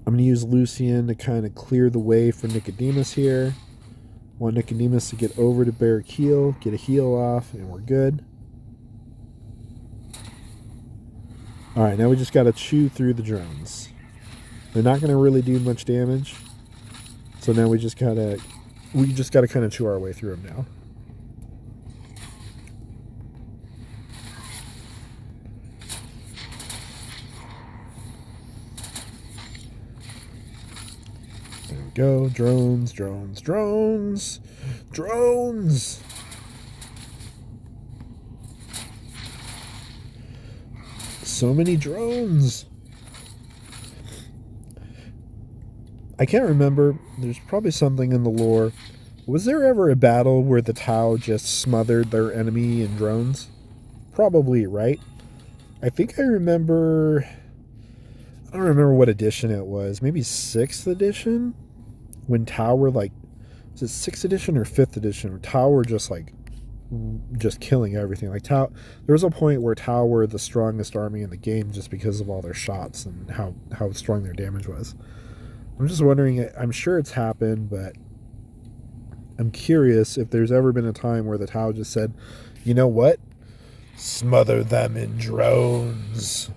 I'm going to use Lucian to kind of clear the way for Nicodemus here. Want Nicodemus to get over to Barrakiel, get a heal off, and we're good. Alright, now we just got to chew through the drones. They're not going to really do much damage. So now we just got to kind of chew our way through them now. There we go. Drones, drones, drones. Drones! So many drones. I can't remember. There's probably something in the lore. Was there ever a battle where the Tau just smothered their enemy in drones? Probably, right? I think I remember... I don't remember what edition it was. Maybe 6th edition? When Tau were like... Was it 6th edition or 5th edition? Where Tau were just like... just killing everything. Like Tau... There was a point where Tau were the strongest army in the game just because of all their shots and how strong their damage was. I'm just wondering... I'm sure it's happened, but... I'm curious if there's ever been a time where the Tau just said, you know what? Smother them in drones.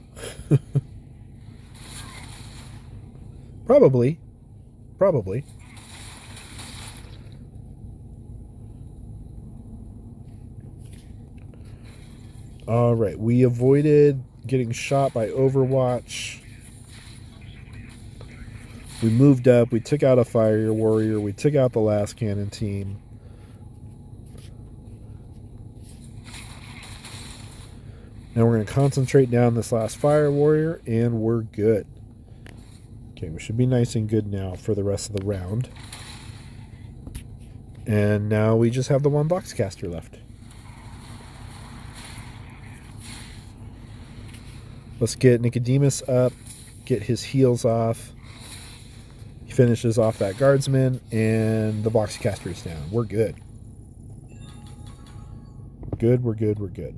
Probably. Alright, we avoided getting shot by Overwatch. We moved up, we took out a fire warrior, we took out the last cannon team. Now we're going to concentrate down this last fire warrior, and we're good. Okay, we should be nice and good now for the rest of the round. And now we just have the one boxcaster left. Let's get Nicodemus up, get his heals off. He finishes off that guardsman, and the boxcaster is down. We're good. We're good.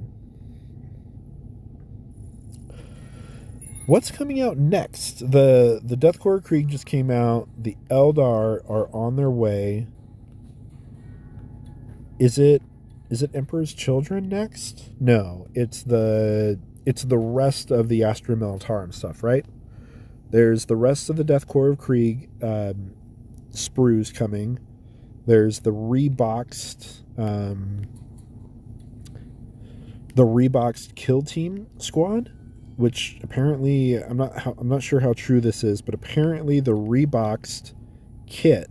What's coming out next? The Deathcore Krieg just came out. The Eldar are on their way. Is it Emperor's Children next? No, it's the rest of the Astra Militarum stuff, right? There's the rest of the Deathcore of Krieg sprues coming. There's the reboxed kill team squad, which apparently I'm not sure how true this is, but apparently the reboxed kit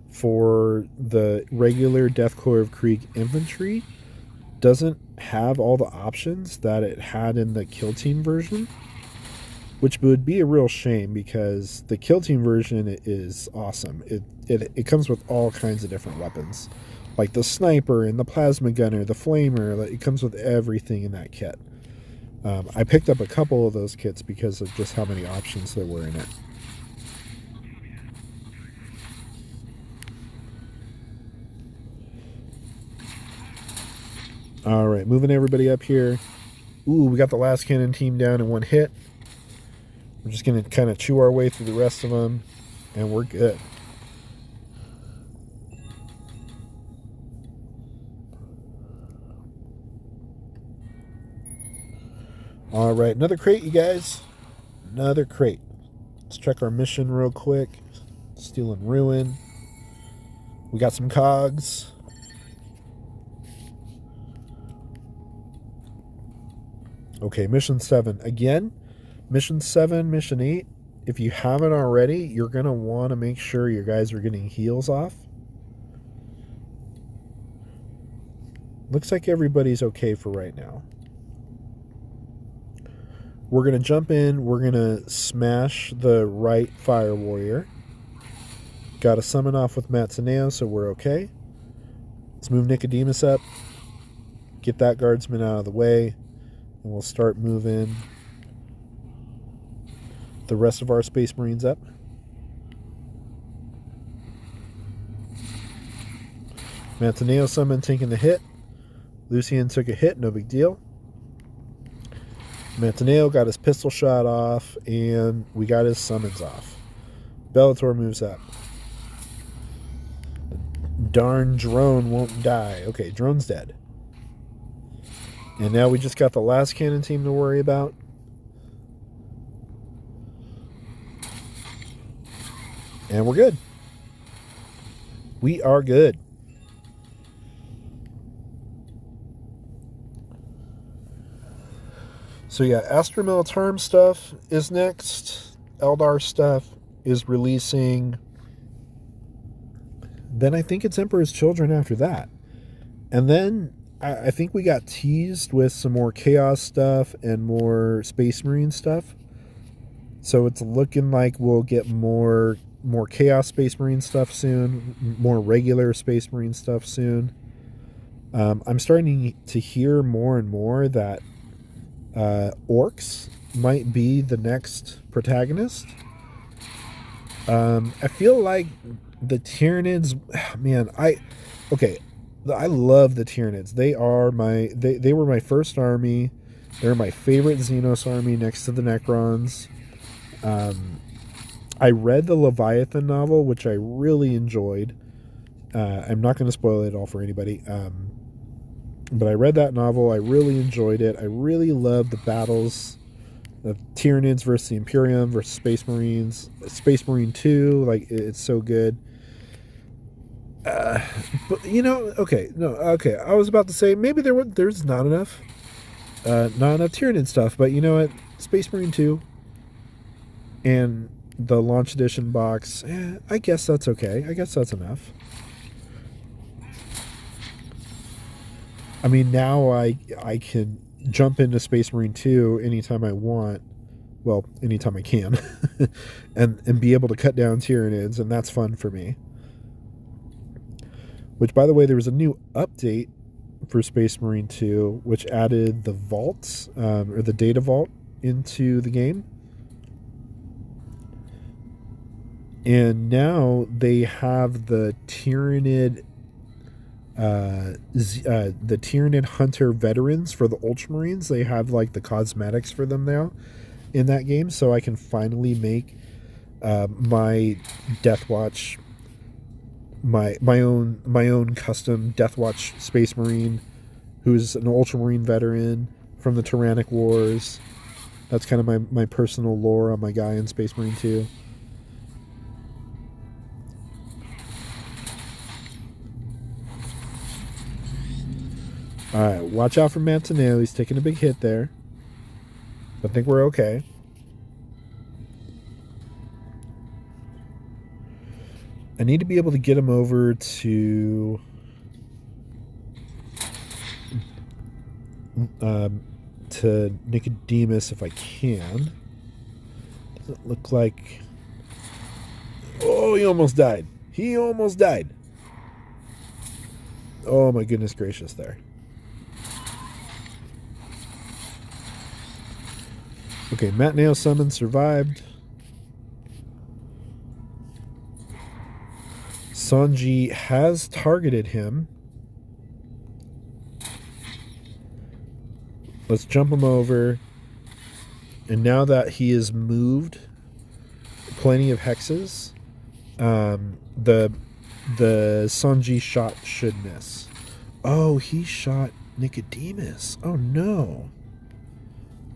for the regular Deathcore of Krieg infantry doesn't have all the options that it had in the kill team version, which would be a real shame because the kill team version is awesome. It comes with all kinds of different weapons, like the sniper and the plasma gunner, the flamer. It comes with everything in that kit. I picked up a couple of those kits because of just how many options there were in it. Alright, moving everybody up here. Ooh, we got the last cannon team down in one hit. We're just going to kind of chew our way through the rest of them, and we're good. Alright, another crate, you guys. Another crate. Let's check our mission real quick. Steel and Ruin. We got some cogs. Okay, mission 7. Again, mission 7, mission 8. If you haven't already, you're going to want to make sure your guys are getting heals off. Looks like everybody's okay for right now. We're going to jump in. We're going to smash the right fire warrior. Got to summon off with Matsuneo, so we're okay. Let's move Nicodemus up. Get that guardsman out of the way. And we'll start moving the rest of our Space Marines up. Matsuneo summon taking the hit. Lucian took a hit, no big deal. Matsuneo got his pistol shot off, and we got his summons off. Bellator moves up. Darn drone won't die. Okay, drone's dead. And now we just got the last cannon team to worry about. And we're good. We are good. So yeah, Astra Militarum stuff is next. Eldar stuff is releasing then I think it's Emperor's Children after that. And then I think we got teased with some more Chaos stuff and more Space Marine stuff. So it's looking like we'll get more Chaos Space Marine stuff soon, more regular Space Marine stuff soon. I'm starting to hear more and more that orcs might be the next protagonist. I feel like the Tyranids, man, I love the Tyranids. They were my first army. They're my favorite Xenos army next to the Necrons. I read the Leviathan novel, which I really enjoyed. I'm not going to spoil it all for anybody. But I read that novel. I really enjoyed it. I really loved the battles of Tyranids versus the Imperium versus Space Marines. Space Marine 2, like, it's so good. But, I was about to say maybe there's not enough Tyranid stuff, but you know what? Space Marine 2 and the launch edition box, I guess that's okay. I guess that's enough. I mean, now I can jump into Space Marine 2 anytime I want. Well, anytime I can. and be able to cut down Tyranids, and that's fun for me. Which, by the way, there was a new update for Space Marine 2, which added the vaults, or the data vault, into the game. And now they have the Tyranid Hunter veterans for the Ultramarines. They have like the cosmetics for them now in that game, so I can finally make my Deathwatch, my own custom Deathwatch Space Marine, who's an Ultramarine veteran from the Tyrannic Wars. That's kind of my personal lore on my guy in Space Marine 2. Alright, watch out for Mantineo. He's taking a big hit there. I think we're okay. I need to be able to get him over to Nicodemus if I can. Doesn't look like... Oh, he almost died. He almost died. Oh my goodness gracious there. Okay, Matineo summon survived. Sanji has targeted him. Let's jump him over. And now that he is moved plenty of hexes, the Sanji shot should miss. Oh, he shot Nicodemus. Oh no.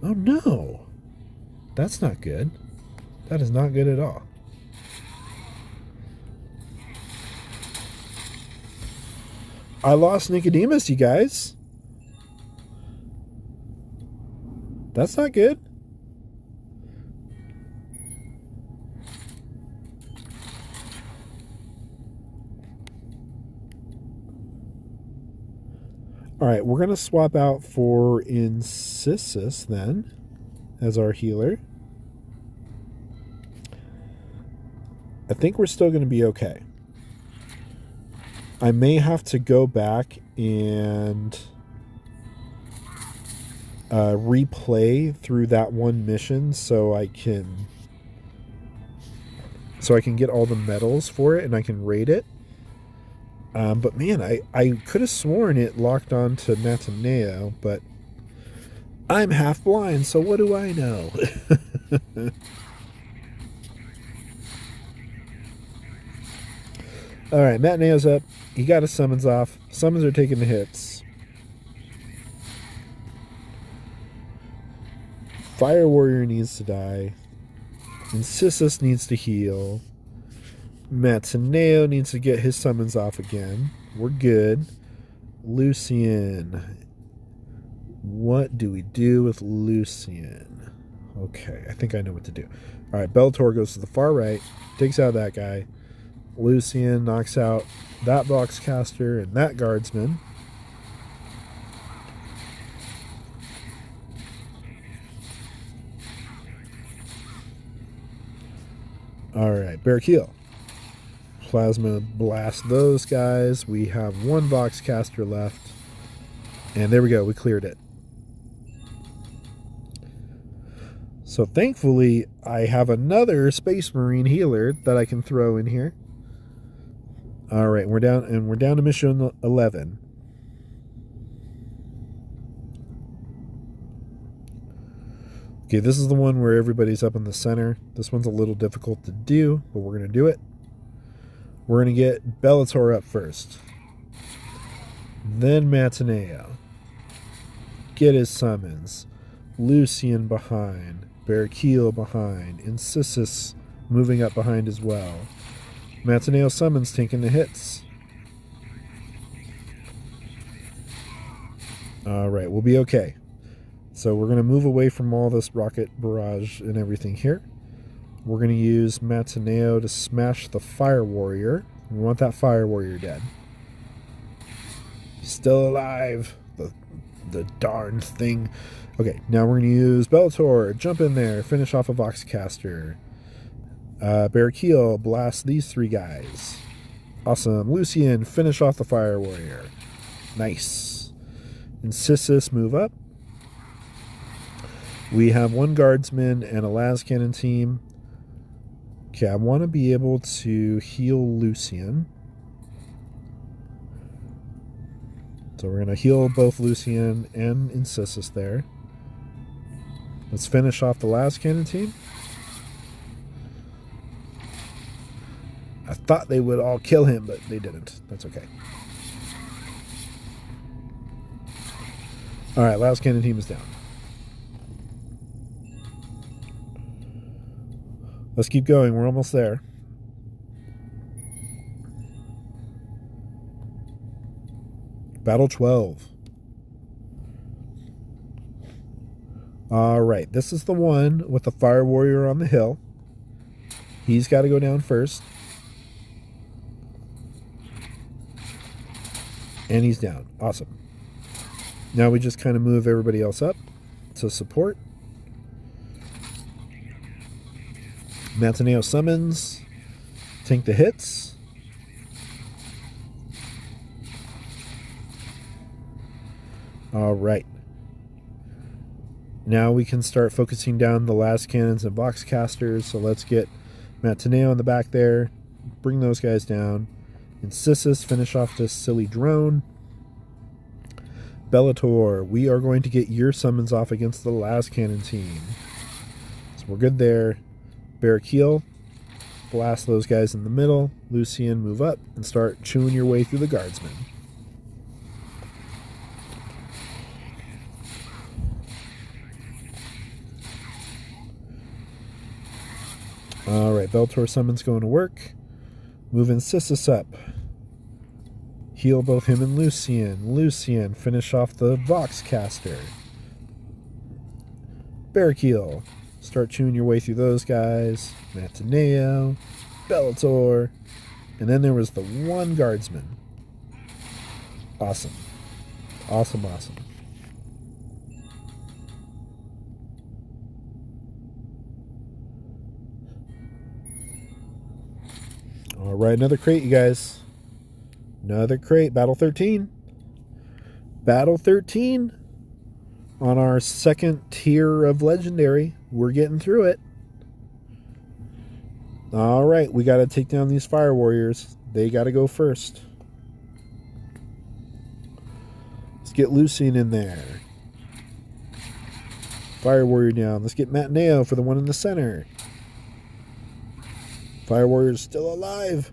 Oh no. That's not good. That is not good at all. I lost Nicodemus, you guys. That's not good. Alright, we're going to swap out for Incisus then as our healer. I think we're still going to be okay. I may have to go back and replay through that one mission so I can get all the medals for it and I can raid it. But man, I could have sworn it locked on to Matineo, but I'm half blind, so what do I know? Alright, Matineo's up. He got his summons off. Summons are taking the hits. Fire Warrior needs to die. Incisus needs to heal. Matineo needs to get his summons off again. We're good. Lucian. What do we do with Lucian? Okay, I think I know what to do. Alright, Bellator goes to the far right. Takes out that guy. Lucian knocks out that boxcaster and that guardsman. Alright, Barracuda. Plasma blast those guys. We have one boxcaster left. And there we go, we cleared it. So thankfully, I have another Space Marine healer that I can throw in here. Alright, we're down to mission 11. Okay, this is the one where everybody's up in the center. This one's a little difficult to do, but we're going to do it. We're going to get Bellator up first. Then Matineo. Get his summons. Lucian behind. Barracuda behind. Incisus moving up behind as well. Matineo summons taking the hits. Alright, we'll be okay. So we're going to move away from all this rocket barrage and everything here. We're going to use Matineo to smash the Fire Warrior. We want that Fire Warrior dead. He's still alive. The darn thing. Okay, now we're going to use Bellator. Jump in there. Finish off a Voxcaster. Barracuda, blast these three guys. Awesome. Lucian, finish off the Fire Warrior. Nice. Incisus, move up. We have one guardsman and a las cannon team. Okay, I want to be able to heal Lucian. So we're going to heal both Lucian and Incisus there. Let's finish off the las cannon team. I thought they would all kill him, but they didn't. That's okay. Alright, las cannon team is down. Let's keep going. We're almost there. Battle 12. Alright, this is the one with the Fire Warrior on the hill. He's got to go down first. And he's down. Awesome. Now we just kind of move everybody else up to support. Matineo summons. Tank the hits. Alright. Now we can start focusing down the las cannons and boxcasters. So let's get Matineo in the back there. Bring those guys down. Incisus, finish off this silly drone. Bellator, we are going to get your summons off against the las cannon team. So we're good there. Barracuda, blast those guys in the middle. Lucian, move up and start chewing your way through the guardsmen. Alright, Bellator summons going to work. Move Incisus up. Heal both him and Lucian. Lucian, finish off the Voxcaster. Barracuda, start chewing your way through those guys. Matineo, Bellator, and then there was the one guardsman. Awesome. Awesome, awesome. Alright, another crate, you guys. Another crate. Battle 13. Battle 13. On our second tier of Legendary. We're getting through it. Alright, we got to take down these Fire Warriors. They got to go first. Let's get Lucian in there. Fire Warrior down. Let's get Matineo for the one in the center. Fire Warrior's still alive.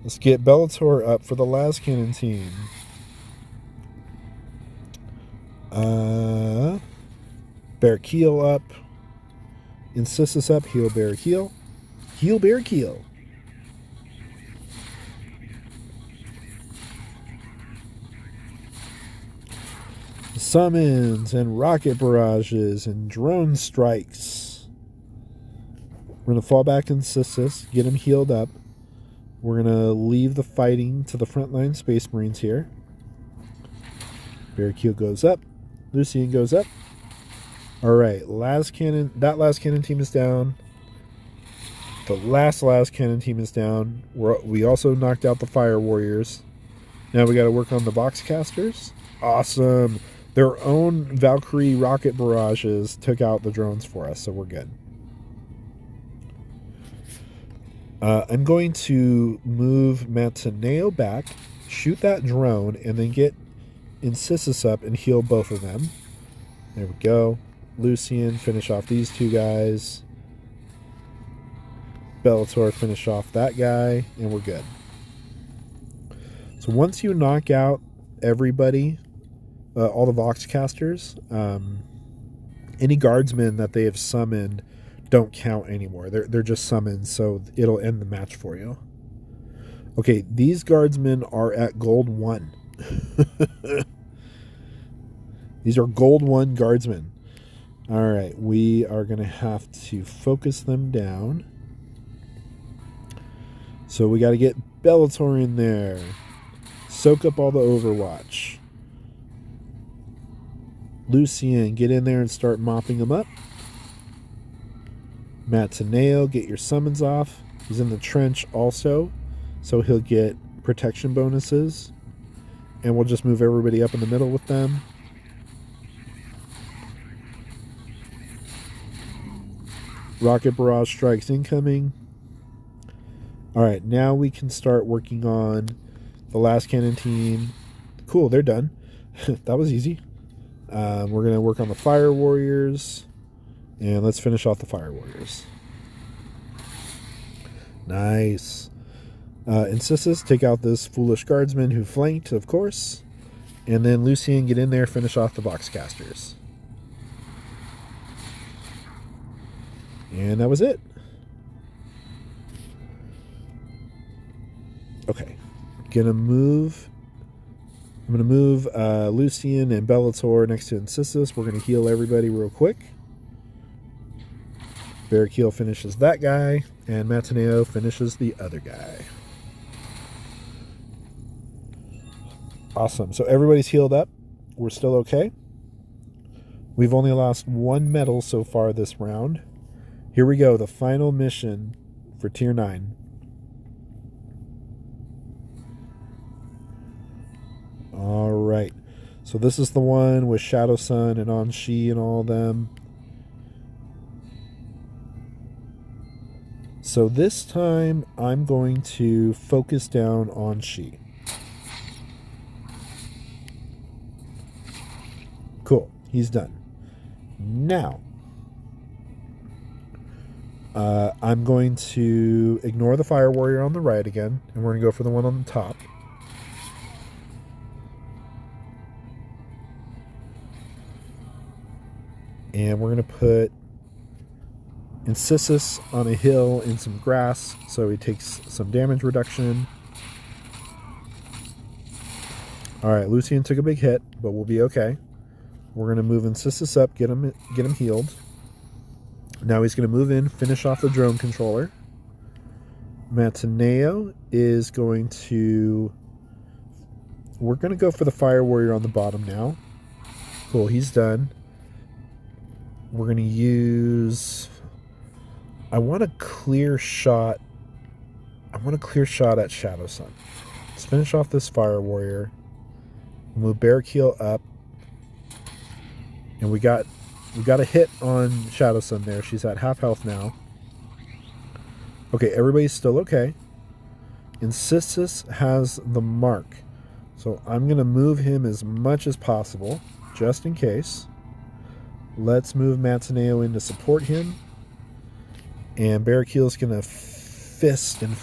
Let's get Bellator up for the las cannon team. Barracuda up. Incisus up. Heal Barracuda. Heal Barracuda. Summons and rocket barrages and drone strikes. We're going to fall back Incisus. Get him healed up. We're going to leave the fighting to the frontline Space Marines here. Barracuda goes up. Lucian goes up. All right, last cannon. That last cannon team is down. The last cannon team is down. We also knocked out the Fire Warriors. Now we got to work on the Boxcasters. Awesome. Their own Valkyrie rocket barrages took out the drones for us, so we're good. I'm going to move Mataneo back, shoot that drone, and then get Incisus up and heal both of them. There we go. Lucian, finish off these two guys. Bellator, finish off that guy, and we're good. So once you knock out everybody, all the Voxcasters, any guardsmen that they have summoned don't count anymore. They're just summoned, so it'll end the match for you. Okay, these guardsmen are at gold 1. These are gold 1 guardsmen. All right, we are going to have to focus them down. So we got to get Bellator in there. Soak up all the Overwatch. Lucian, get in there and start mopping them up. Mataneo, get your summons off. He's in the trench also, so he'll get protection bonuses. And we'll just move everybody up in the middle with them. Rocket barrage strikes incoming. All right, now we can start working on the last cannon team. Cool, they're done. That was easy. We're going to work on the Fire Warriors. And let's finish off the Fire Warriors. Nice. Incisus, take out this foolish guardsman who flanked, of course. And then Lucian, get in there, finish off the Boxcasters. And that was it. Okay. I'm going to move Lucian and Bellator next to Incisus. We're going to heal everybody real quick. Barracuda finishes that guy, and Mataneo finishes the other guy. Awesome. So everybody's healed up. We're still okay. We've only lost 1 medal so far this round. Here we go, the final mission for Tier 9. All right. So this is the one with Shadow Sun and Anshi and all of them. So this time I'm going to focus down on Shi. Cool. He's done. Now, I'm going to ignore the Fire Warrior on the right again, and we're going to go for the one on the top. And we're going to put Incisus on a hill in some grass, so he takes some damage reduction. Alright, Lucian took a big hit, but we'll be okay. We're going to move Incisus up, get him healed. Now he's going to move in, finish off the drone controller. Mataneo is going to... We're going to go for the Fire Warrior on the bottom now. Cool, he's done. We're going to use... I want a clear shot. I want a clear shot at Shadow Sun. Let's finish off this Fire Warrior. Move Barracuda up. And we got a hit on Shadow Sun there. She's at half health now. Okay, everybody's still okay. Incisus has the mark. So I'm going to move him as much as possible, just in case. Let's move Mataneo in to support him. And Barracuda's going to fist and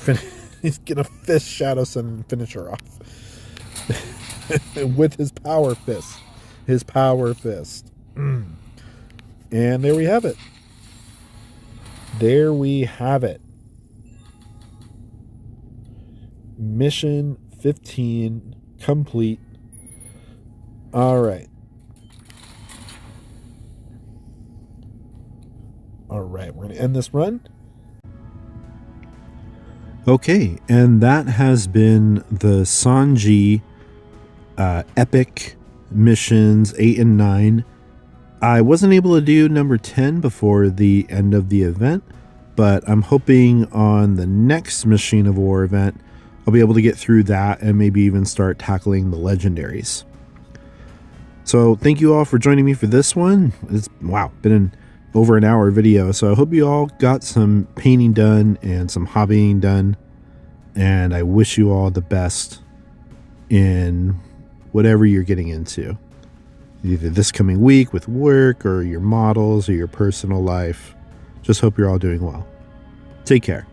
he's going to fist Shadow Sun and finish her off. With his power fist. His power fist. And there we have it. There we have it. Mission 15 complete. All right. All right, we're going to end this run. Okay, and that has been the Sanji epic missions 8 and 9. I wasn't able to do number 10 before the end of the event, but I'm hoping on the next Machine of War event I'll be able to get through that and maybe even start tackling the legendaries. So thank you all for joining me for this one. It's been over an hour video, so I hope you all got some painting done and some hobbying done, and I wish you all the best in whatever you're getting into, either this coming week with work or your models or your personal life. Just hope you're all doing well. Take care.